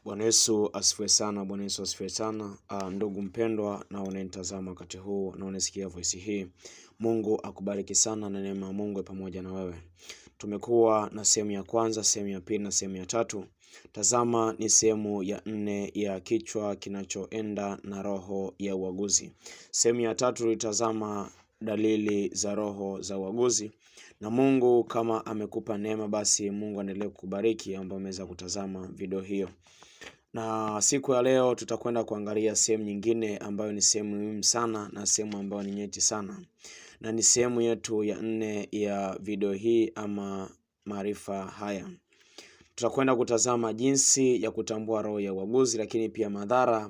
Bwana Yesu asifiwe sana, Bwana Yesu asifiwe sana. Ndugu mpendwa na unanitazama wakati huu na unasikia voice hii. Mungu akubariki sana na neema ya Mungu pamoja na wewe. Tumekuwa na sehemu ya kwanza, sehemu ya pili na sehemu ya tatu. Tazama ni sehemu ya 4 ya kichwa kinachoenda na roho ya uaguzi. Sehemu ya tatu tulitazama dalili za roho za uaguzi. Na Mungu kama amekupa neema, basi Mungu aendelee kukubariki ambao umeweza kutazama video hiyo. Na siku ya leo tutakwenda kuangalia sehemu nyingine ambayo ni sehemu muhimu sana na sehemu ambayo ni nyeti sana. Na ni sehemu yetu ya 4 ya video hii ama maarifa haya. Tutakwenda kutazama jinsi ya kutambua roho ya uaguzi, lakini pia madhara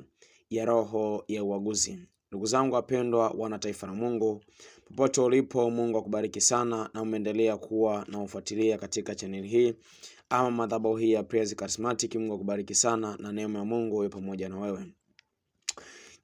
ya roho ya uaguzi. Ndugu zangu wapendwa, wana taifa la Mungu, popote ulipo, Mungu akubariki sana na umeendelea kuwa na ufuatilia katika channel hii ama madhabahu hii ya Praise Charismatic. Mungu akubariki sana na neema ya Mungu iwe pamoja na wewe.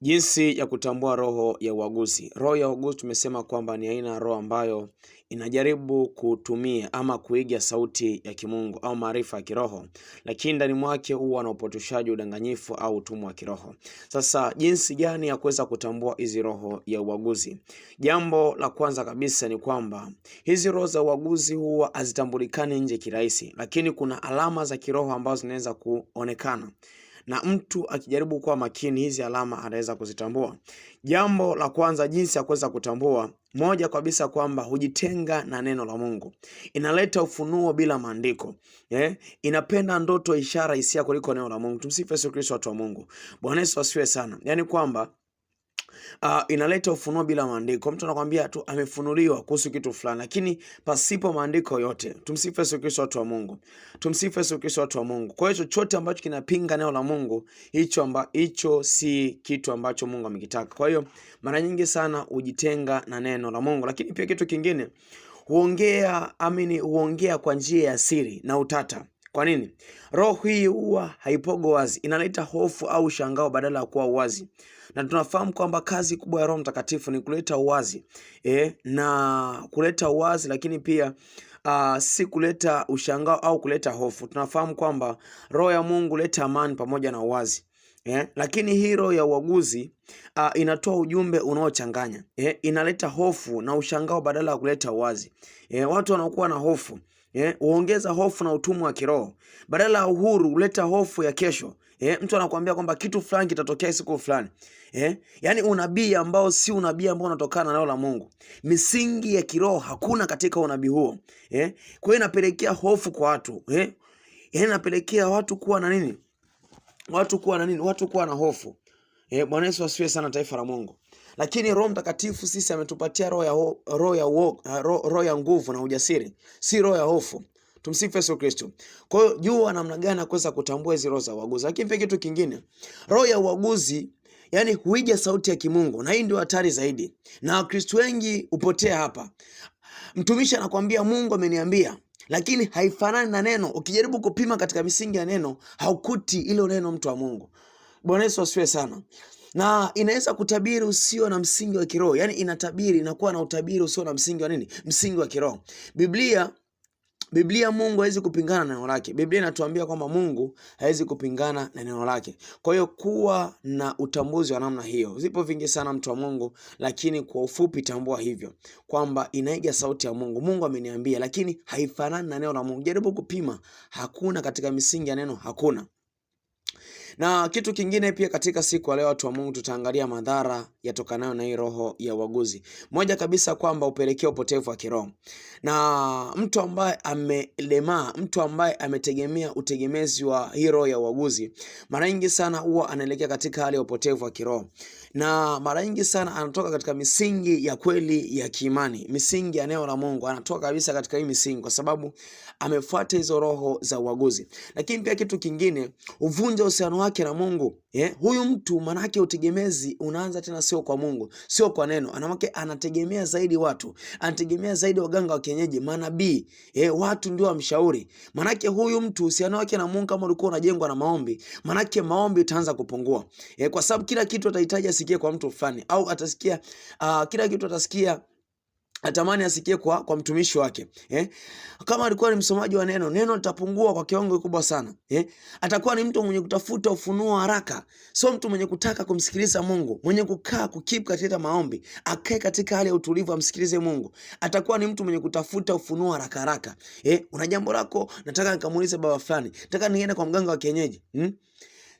Jinsi ya kutambua roho ya uaguzi. Roho ya uaguzi tumesema kwamba ni aina ya roho ambayo inajaribu kutumia ama kuiga sauti ya kimungu au maarifa ya kiroho, lakini ndani mwake huwa na upotoshaji, udanganyifu au utumwa wa kiroho. Sasa jinsi gani ya kuweza kutambua hizi roho ya uaguzi? Jambo la kwanza kabisa ni kwamba hizi roho za uaguzi huwa hazitambulikani nje kirahisi, lakini kuna alama za kiroho ambazo zinaweza kuonekana. Na mtu akijaribu kuwa makini, hizi alama anaweza kuzitambua. Jambo la kwanza jinsi ya kuweza kutambua, moja kabisa kwamba hujitenga na neno la Mungu. Inaleta ufunuo bila maandiko. Inapenda ndoto, ishara, hisia kuliko neno la Mungu. Tumsifu Yesu Kristo, watu wa Mungu. Bwana Yesu asifiwe sana. Yaani kwamba inaleta ufunuo bila maandiko. Mtu anakuambia tu amefunuliwa kuhusu kitu fulani, lakini pasipo maandiko yote. Tumsifu Yesu Kristo, watu wa Mungu. Tumsifu Yesu Kristo, watu wa Mungu. Kwa hiyo chochote ambacho kinapinga neno la Mungu, hicho si kitu ambacho Mungu amekitaka. Kwa hiyo mara nyingi sana hujitenga na neno la Mungu. Lakini pia kitu kingine, huongea kwa njia ya siri na utata. Kwa nini? Roho hii huwa haipogo wazi, inaleta hofu au shangao badala ya kuwa wazi. Na tunafahamu kwamba kazi kubwa ya Roho Mtakatifu ni kuleta uwazi. Na kuleta uwazi, lakini pia si kuleta ushangao au kuleta hofu. Tunafahamu kwamba roho ya Mungu huleta amani pamoja na uwazi. Lakini hii roho ya uaguzi inatoa ujumbe unaochanganya. Inaleta hofu na ushangao badala ya kuleta uwazi. Watu wanakuwa na hofu. Huongeza hofu na utumwa wa kiroho. Badala ya uhuru huleta hofu ya kesho. Mtu anakuambia kwamba kitu fulani kitatokea siku fulani. Yaani unabii ambao si unabii ambao unatokana na neno la Mungu. Misingi ya kiroho hakuna katika unabii huo. Kwa hiyo inapelekea hofu kwa watu. Yaani inapelekea watu kuwa na nini? Watu kuwa na hofu. Bwana Yesu asifiwe sana, taifa la Mungu. Lakini Roho Mtakatifu sisi ametupatia roho ya nguvu na ujasiri, si roho ya hofu. Tumsifu Yesu Kristo. Kwa hiyo jua namna gani kuweza kutambua hizo roho za uaguzi. Lakini pia kitu kingine, roho ya uaguzi yani huiga sauti ya kimungu, na hii ndio hatari zaidi. Na Wakristo wengi upotea hapa. Mtumishi anakuambia Mungu ameniambia, lakini haifanani na neno. Ukijaribu kupima katika misingi ya neno, haukuti ile neno mtu wa Mungu. Bwana Yesu asifiwe sana. Na inaweza kutabiri usio na msingi wa kiroho. Yaani inakuwa na utabiri usio na msingi wa nini? Msingi wa kiroho. Biblia Mungu hawezi kupingana na neno lake. Biblia inatuambia kwamba Mungu hawezi kupingana na neno lake. Kwa hiyo kuwa na utambuzi wa namna hiyo. Zipo vingi sana mtu wa Mungu, lakini kwa ufupi tambua hivyo kwamba inaiga sauti ya Mungu. Mungu ameniambia, lakini haifanani na neno la Mungu. Jaribu kupima, hakuna katika misingi ya neno, hakuna. Na kitu kingine pia katika siku ya leo watu wa Mungu, tutaangalia madhara yatokanayo na hii roho ya uaguzi. Moja kabisa kwamba upelekea upotevu wa kiroho. Na mtu ambaye amelemaa, mtu ambaye ametegemea utegemezi wa hii roho ya uaguzi, mara nyingi sana huwa anaelekea katika hali ya upotevu wa kiroho. Na mara nyingi sana anatoka katika misingi ya kweli ya kiimani, misingi ya neno la Mungu. Anatoka kabisa katika hii misingi kwa sababu amefuata hizo roho za uaguzi. Lakini pia kitu kingine, uvunja uhusiano wake na Mungu. Huyu mtu manake utegemezi unaanza tena sio kwa Mungu, sio kwa neno. Anamake anategemea zaidi watu, anategemea zaidi waganga wa kienyeji, manabii. Watu ndio wamshauri. Manake huyu mtu uhusiano wake na Mungu kama ulikuwa unajengwa na maombi, manake maombi utaanza kupungua. Kwa sababu kila kitu atahitaji asikie kwa mtu fulani, au atasikia kila kitu atasikia atamani asikie kwa mtumishi wake. Kama alikuwa ni msomaji wa neno litapungua kwa kiwango kikubwa sana. Atakuwa ni mtu mwenye kutafuta ufunuo haraka, sio mtu mwenye kutaka kumsikiliza Mungu, mwenye kukaa kukip katika maombi, akae katika hali ya utulivu amsikilize Mungu. Atakuwa ni mtu mwenye kutafuta ufunuo haraka. Una jambo lako, nataka nikamuulize baba fulani, nataka niende kwa mganga wa kienyeji.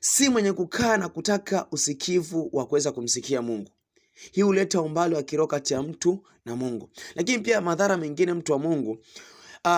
Si mwenye kukaa na kutaka usikivu wa kuweza kumsikia Mungu. Hii huleta umbali wa kiroho kati ya mtu na Mungu. Lakini pia madhara mengine, mtu wa Mungu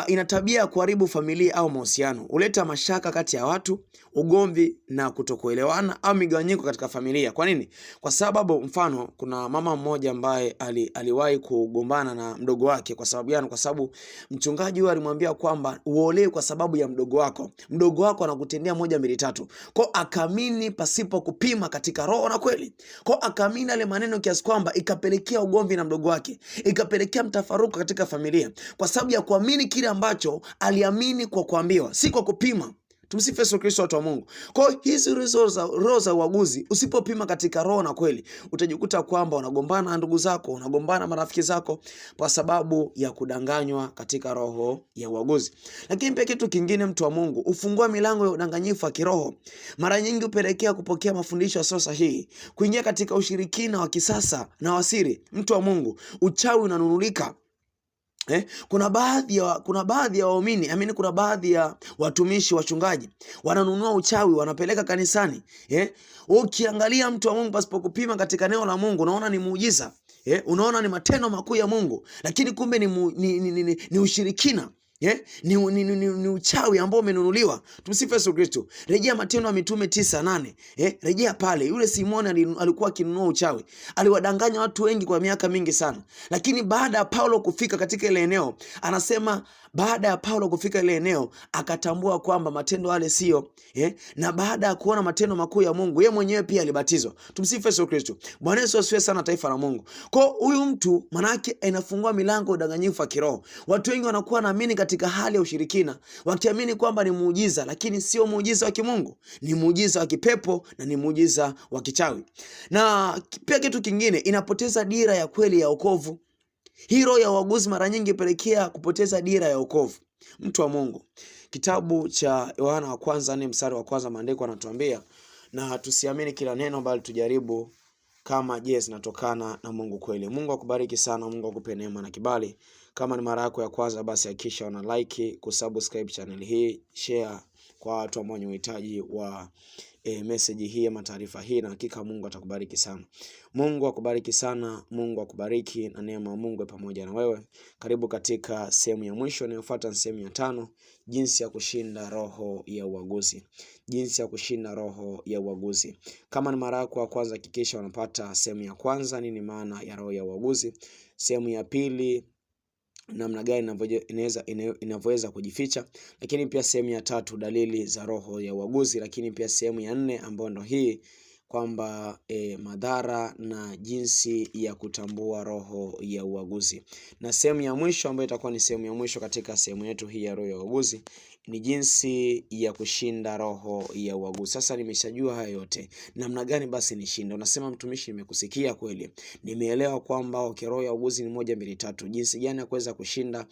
ina tabia ya kuharibu familia au mahusiano. Huleta mashaka kati ya watu, ugomvi na kutokuelewana au migawanyiko katika familia. Kwa nini? Kwa sababu mfano kuna mama mmoja ambaye aliwahi kugombana na mdogo wake. Kwa sababu gani? Kwa sababu mchungaji huyo alimwambia kwamba uolewe kwa sababu ya mdogo wako. Mdogo wako anakutendea 1 2 3. Kwa akaamini pasipo kupima katika roho na kweli. Kwa akaamini yale maneno kiasi kwamba ikapelekea ugomvi na mdogo wake. Ikapelekea mtafaruku katika familia. Kwa sababu ya kuamini kile ambacho aliamini kwa kuambiwa, si kwa kupima. Tumsifu Yesu Kristo, watu wa Mungu. Kwa hizi roho za uaguzi, usipopima katika roho na kweli, utajikuta kwamba unagombana na ndugu zako, unagombana na marafiki zako kwa sababu ya kudanganywa katika roho ya uaguzi. Lakini pia kitu kingine, mtu wa Mungu, ufungua milango ya udanganyifu wa kiroho. Mara nyingi upelekea kupokea mafundisho yasiyo sahihi, kuingia katika ushirikina wa kisasa na wasiri. Mtu wa Mungu, uchawi unanunulika. Kuna baadhi ya waumini, kuna baadhi ya watumishi, wachungaji wananunua uchawi wanapeleka kanisani. Ukiangalia mtu wa Mungu pasipo kupima katika neno la Mungu, unaona ni muujiza. Unaona ni matendo makuu ya Mungu, lakini kumbe ni ushirikina. Ni uchawi ambao umenunuliwa. Tumsifu Yesu Kristo. Rejea Matendo ya Mitume 9:8. Rejea pale. Yule Simoni alikuwa akinunua uchawi. Aliwadanganya watu wengi kwa miaka mingi sana. Lakini baada ya Paulo kufika katika ile eneo, anasema baada ya Paulo kufika ile eneo akatambua kwamba matendo yale sio. Na baada ya kuona matendo makuu ya Mungu, yeye mwenyewe pia alibatizwa. Tumsifu Yesu Kristo. Bwana Yesu asifiwe sana, taifa la Mungu. Kwa huyu mtu manake inafungua milango ya udanganyifu wa kiroho. Watu wengi wanakuwa naamini katika hali ya ushirikina, wakiamini kwamba ni muujiza, lakini sio muujiza wa kimungu, ni muujiza wa kipepo na ni muujiza wa kichawi. Na pia kitu kingine, inapoteza dira ya kweli ya wokovu. Hii roho ya uaguzi mara nyingi pelekea kupoteza dira ya wokovu. Mtu wa Mungu, kitabu cha Yohana wa kwanza 4 mstari wa kwanza, maandiko yanatuambia, na tusiamini kila neno bali tujaribu kama zinatokana na Mungu kweli. Mungu akubariki sana, Mungu akupe neema na kibali. Kama ni mara yako ya kwanza, basi hakikisha una like, kusubscribe channel hii, share kwa watu ambao wenye uhitaji wa message hii ama taarifa hii, na hakika Mungu atakubariki sana. Mungu akubariki sana, Mungu akubariki na neema ya Mungu pamoja na wewe. Karibu katika sehemu ya mwisho inayofuata, sehemu ya 5, jinsi ya kushinda roho ya uaguzi. Jinsi ya kushinda roho ya uaguzi. Kama ni mara yako ya kwanza, hakikisha unapata sehemu ya kwanza, nini maana ya roho ya uaguzi. Sehemu ya pili, namna gani inavyoweza kujificha. Lakini pia sehemu ya 3, dalili za roho ya uaguzi. Lakini pia sehemu ya 4 ambayo ndo hii, kwamba madhara na jinsi ya kutambua roho ya uaguzi. Na sehemu ya mwisho ambayo itakuwa ni sehemu ya mwisho katika sehemu yetu hii ya roho ya uaguzi, ni jinsi ya kushinda roho ya uaguzi. Sasa nimeshajua haya yote, namna gani basi nishinda? Unasema mtumishi, nimekusikia kweli, nimeelewa kwamba roho ya uaguzi ni 1 2 3. Jinsi gani ya kuweza kushinda?